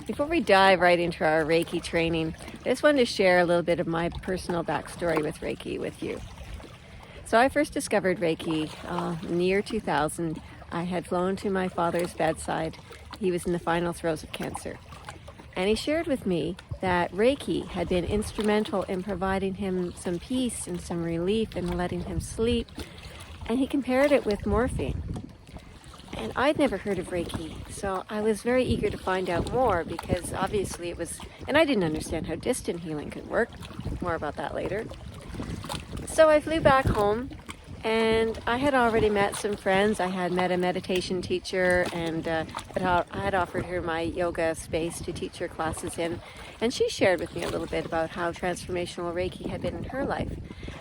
Before we dive right into our Reiki training, I just wanted to share a little bit of my personal backstory with Reiki with you. So I first discovered Reiki in the year 2000. I had flown to my father's bedside. He was in the final throes of cancer. And he shared with me that Reiki had been instrumental in providing him some peace and some relief and letting him sleep. And he compared it with morphine. And I'd never heard of Reiki, so I was very eager to find out more because obviously it was, and I didn't understand how distant healing could work. More about that later. So I flew back home, and I had already met some friends. I had met a meditation teacher, and I had offered her my yoga space to teach her classes in, and she shared with me a little bit about how transformational Reiki had been in her life.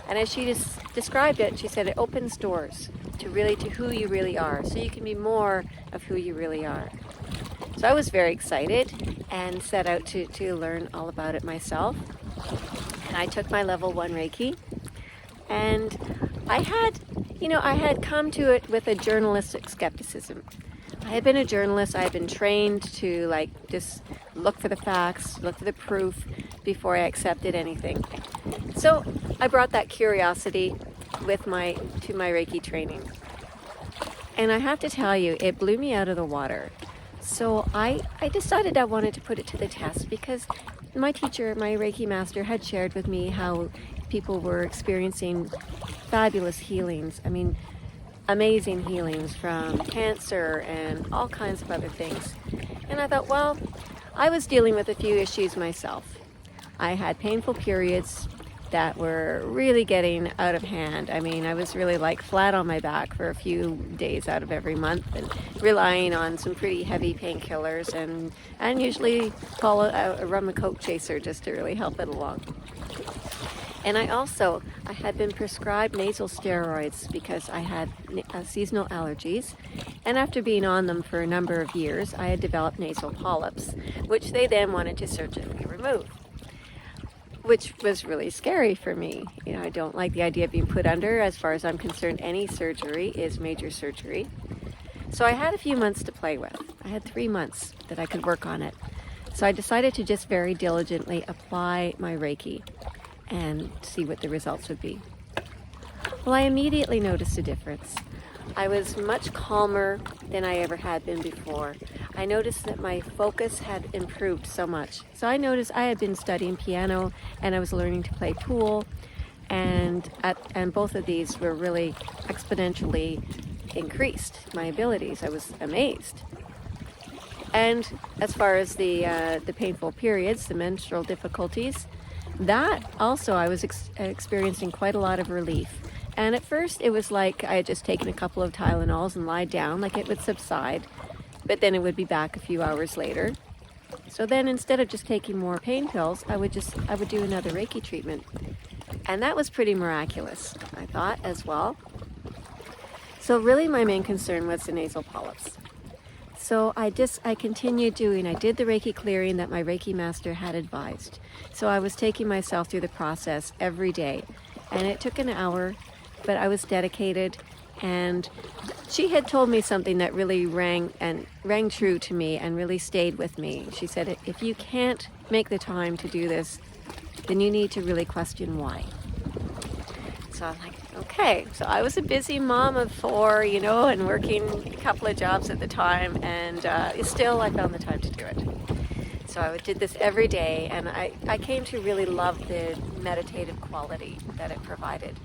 And as she described it, she said it opens doors to who you really are, so you can be more of who you really are. So I was very excited and set out to learn all about it myself. And I took my level 1 Reiki, and I had come to it with a journalistic skepticism. I had been a journalist. I had been trained to just look for the facts, look for the proof before I accepted anything. So I brought that curiosity to my Reiki training. And I have to tell you, it blew me out of the water. So I decided I wanted to put it to the test because my teacher, my Reiki master, had shared with me how people were experiencing fabulous healings. I mean, amazing healings from cancer and all kinds of other things. And I thought, well, I was dealing with a few issues myself. I had painful periods that were really getting out of hand. I mean, I was really flat on my back for a few days out of every month and relying on some pretty heavy painkillers and usually call a rum and coke chaser just to really help it along. And I had been prescribed nasal steroids because I had seasonal allergies. And after being on them for a number of years, I had developed nasal polyps, which they then wanted to surgically remove, which was really scary for me. I don't like the idea of being put under. As far as I'm concerned, any surgery is major surgery. So I had a few months to play with. I had 3 months that I could work on it. So I decided to just very diligently apply my Reiki and see what the results would be. Well, I immediately noticed a difference. I was much calmer than I ever had been before. I noticed that my focus had improved so much. So I noticed I had been studying piano and I was learning to play pool, and both of these were really exponentially increased, my abilities. I was amazed. And as far as the painful periods, the menstrual difficulties, that also I was experiencing quite a lot of relief. And at first it was like I had just taken a couple of Tylenols and lied down, like it would subside, but then it would be back a few hours later. So then instead of just taking more pain pills, I would do another Reiki treatment. And that was pretty miraculous, I thought, as well. So really my main concern was the nasal polyps. So I continued I did the Reiki clearing that my Reiki master had advised. So I was taking myself through the process every day, and it took an hour, but I was dedicated, and she had told me something that really rang true to me and really stayed with me. She said, if you can't make the time to do this, then you need to really question why. So I'm like, okay. So I was a busy mom of 4, and working a couple of jobs at the time, and still I found the time to do it. So I did this every day, and I came to really love the meditative quality that it provided.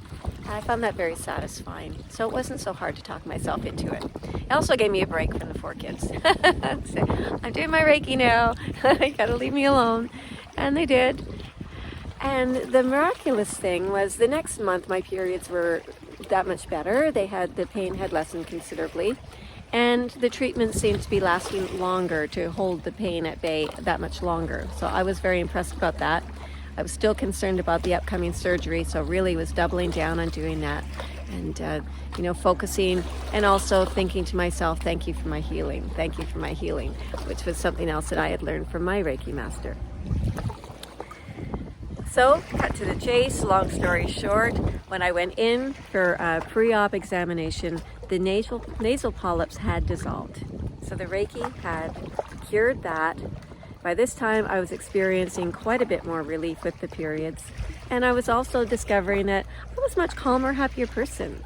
And I found that very satisfying. So it wasn't so hard to talk myself into it. It also gave me a break from the 4 kids. So, I'm doing my Reiki now. You gotta leave me alone. And they did. And the miraculous thing was the next month my periods were that much better. The pain had lessened considerably. And the treatment seemed to be lasting longer, to hold the pain at bay that much longer. So I was very impressed about that. I was still concerned about the upcoming surgery, so really was doubling down on doing that and, focusing and also thinking to myself, thank you for my healing, which was something else that I had learned from my Reiki master. So, cut to the chase, long story short, when I went in for a pre-op examination, the nasal polyps had dissolved. So the Reiki had cured that. By this time, I was experiencing quite a bit more relief with the periods, and I was also discovering that I was a much calmer, happier person.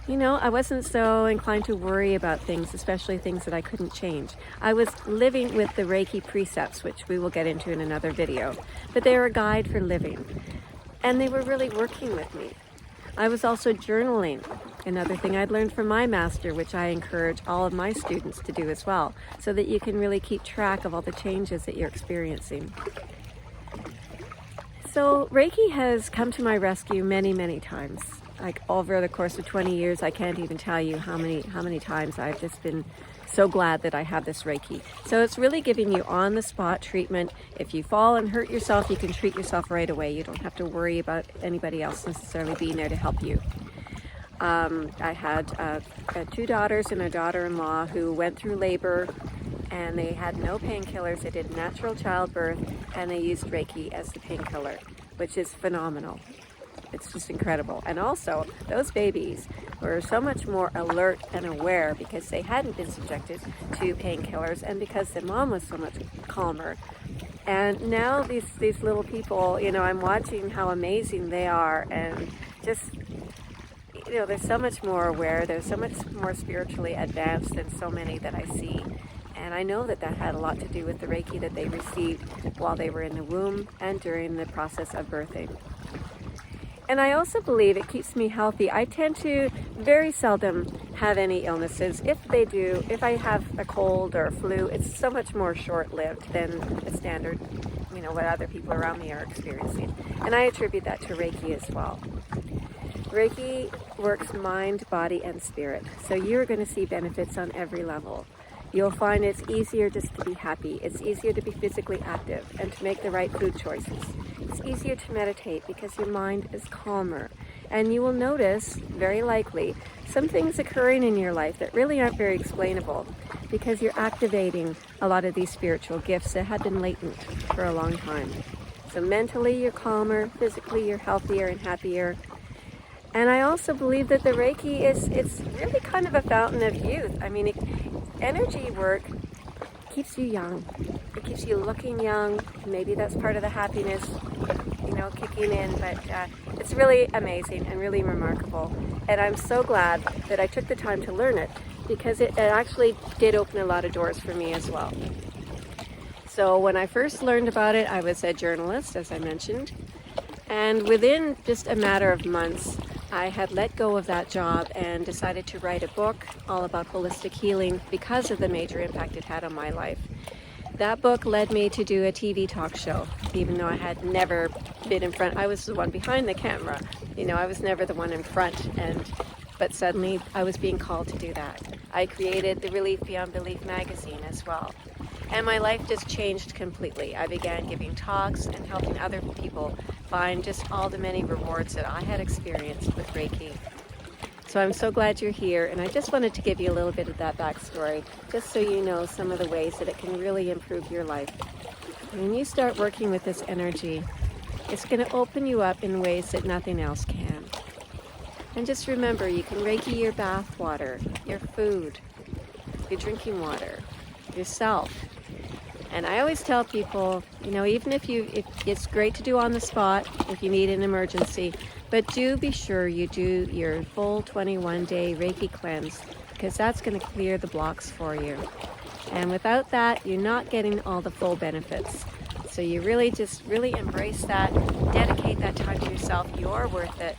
You know, I wasn't so inclined to worry about things, especially things that I couldn't change. I was living with the Reiki precepts, which we will get into in another video, but they are a guide for living, and they were really working with me. I was also journaling, another thing I'd learned from my master, which I encourage all of my students to do as well, so that you can really keep track of all the changes that you're experiencing. So Reiki has come to my rescue many, many times. Like over the course of 20 years, I can't even tell you how many times I've just been so glad that I have this Reiki. So it's really giving you on-the-spot treatment. If you fall and hurt yourself, you can treat yourself right away. You don't have to worry about anybody else necessarily being there to help you. I had 2 daughters and a daughter-in-law who went through labor, and they had no painkillers. They did natural childbirth, and they used Reiki as the painkiller, which is phenomenal. It's just incredible. And also, those babies were so much more alert and aware because they hadn't been subjected to painkillers and because their mom was so much calmer. And now these little people, you know, I'm watching how amazing they are, and just, you know, they're so much more aware. They're so much more spiritually advanced than so many that I see. And I know that that had a lot to do with the Reiki that they received while they were in the womb and during the process of birthing. And I also believe it keeps me healthy. I tend to very seldom have any illnesses. If they do, if I have a cold or a flu, it's so much more short-lived than the standard, you know, what other people around me are experiencing. And I attribute that to Reiki as well. Reiki works mind, body, and spirit. So you're going to see benefits on every level. You'll find it's easier just to be happy. It's easier to be physically active and to make the right food choices. It's easier to meditate because your mind is calmer. And you will notice, very likely, some things occurring in your life that really aren't very explainable because you're activating a lot of these spiritual gifts that had been latent for a long time. So mentally, you're calmer. Physically, you're healthier and happier. And I also believe that the Reiki it's really kind of a fountain of youth. I mean, energy work keeps you young. It keeps you looking young. Maybe that's part of the happiness, you know, kicking in. But it's really amazing and really remarkable. And I'm so glad that I took the time to learn it because it actually did open a lot of doors for me as well. So when I first learned about it, I was a journalist, as I mentioned. And within just a matter of months, I had let go of that job and decided to write a book all about holistic healing because of the major impact it had on my life. That book led me to do a TV talk show, even though I had never been in front. I was the one behind the camera. You know, I was never the one in front. But suddenly I was being called to do that. I created the Relief Beyond Belief magazine as well. And my life just changed completely. I began giving talks and helping other people find just all the many rewards that I had experienced with Reiki. So I'm so glad you're here, and I just wanted to give you a little bit of that backstory, just so you know some of the ways that it can really improve your life. When you start working with this energy, it's going to open you up in ways that nothing else can. And just remember, you can Reiki your bath water, your food, your drinking water, yourself. And I always tell people, you know, even if it's great to do on the spot if you need an emergency, but do be sure you do your full 21-day Reiki cleanse because that's going to clear the blocks for you. And without that, you're not getting all the full benefits. So you really embrace that, dedicate that time to yourself. You're worth it.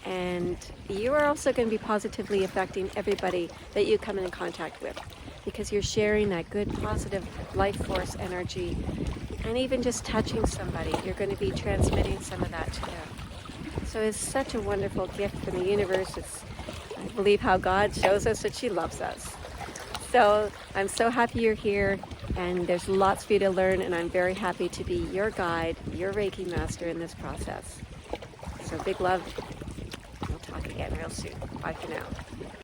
And you are also going to be positively affecting everybody that you come in contact with, because you're sharing that good, positive life force energy. And even just touching somebody, you're going to be transmitting some of that to them. So it's such a wonderful gift from the universe. I believe how God shows us that she loves us. So I'm so happy you're here, and there's lots for you to learn, and I'm very happy to be your guide, your Reiki master in this process. So big love. We'll talk again real soon. Bye for now.